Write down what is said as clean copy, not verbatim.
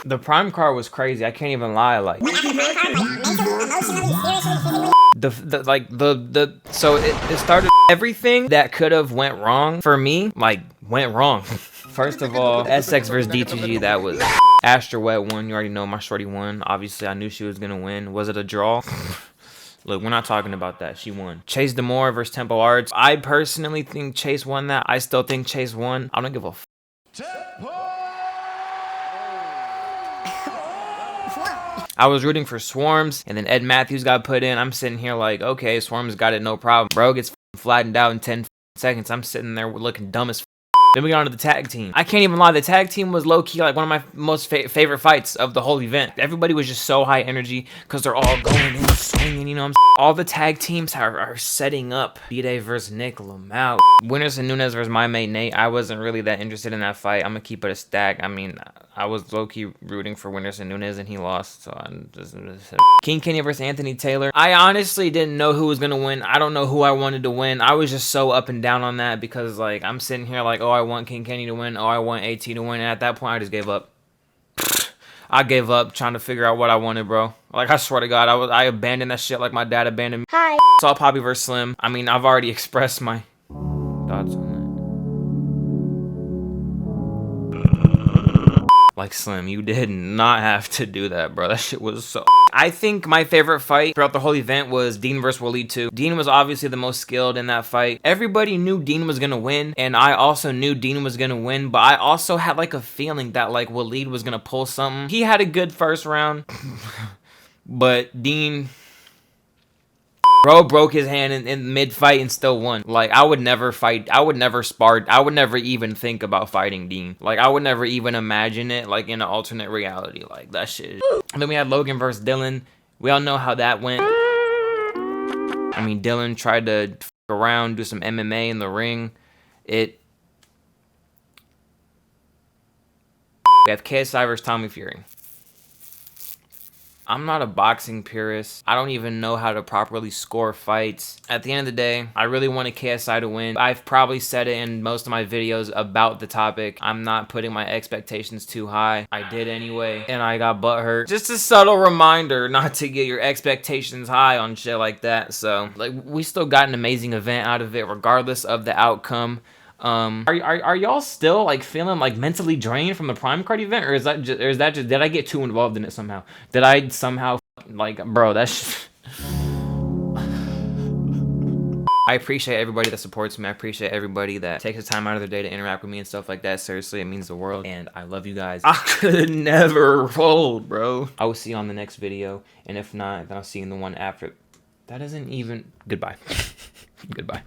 The prime card was crazy. I can't even lie. Like so it started. Everything that could have went wrong for me, like, went wrong. First of all, SX versus D2G, that was Astra Wet won. You already know my shorty won. Obviously, I knew she was gonna win. Was it a draw? Look, we're not talking about that. She won. Chase Demore versus Tempo Arts. I personally think Chase won that. I still think Chase won. I don't give a f. I was rooting for Swarms, and then Ed Matthews got put in. I'm sitting here like, okay, Swarms got it, no problem. Bro gets flattened out in 10 seconds. I'm sitting there looking dumb as f. Then we got on to the tag team. I can't even lie, the tag team was low-key like one of my most favorite fights of the whole event. Everybody was just so high energy because they're all going and swinging, you know what I'm saying? All the tag teams are setting up. B-Day versus Nick Lamau. Winners and Nunes versus my mate Nate. I wasn't really that interested in that fight. I'm gonna keep it a stack. I mean, I was low-key rooting for Winners and Nunes and he lost, so I'm just... King Kenya versus Anthony Taylor. I honestly didn't know who was gonna win. I don't know who I wanted to win. I was just so up and down on that because, like, I'm sitting here like, oh, I want King Kenny to win. Oh, I want AT to win. And at that point, I just gave up. I gave up trying to figure out what I wanted, bro. Like, I swear to God, I abandoned that shit like my dad abandoned me. Hi. Saw Papi versus Slim. I mean, I've already expressed my thoughts on that. Like, Slim, you did not have to do that, bro. That shit was so... I think my favorite fight throughout the whole event was Dean versus Waleed 2. Dean was obviously the most skilled in that fight. Everybody knew Dean was gonna win, and I also knew Dean was gonna win, but I also had like a feeling that like Waleed was gonna pull something. He had a good first round, but Dean... Bro broke his hand in mid-fight and still won. Like, I would never fight. I would never spar. I would never even think about fighting Dean. Like, I would never even imagine it, like, in an alternate reality. Like, that shit. And then we had Logan versus Dylan. We all know how that went. I mean, Dylan tried to f around, do some MMA in the ring. We have KSI versus Tommy Fury. I'm not a boxing purist. I don't even know how to properly score fights. At the end of the day, I really wanted KSI to win. I've probably said it in most of my videos about the topic. I'm not putting my expectations too high. I did anyway, and I got butthurt. Just a subtle reminder not to get your expectations high on shit like that. So, like, we still got an amazing event out of it, regardless of the outcome. Are y'all still like feeling like mentally drained from the Prime Card event, or is that just did I get too involved in it somehow? Did I somehow like, bro, that's I appreciate everybody that supports me. I appreciate everybody that takes the time out of their day to interact with me and stuff like that. Seriously, it means the world, and I love you guys. I could never fold, bro. I will see you on the next video, and if not, then I'll see you in the one after. That isn't even... Goodbye. Goodbye.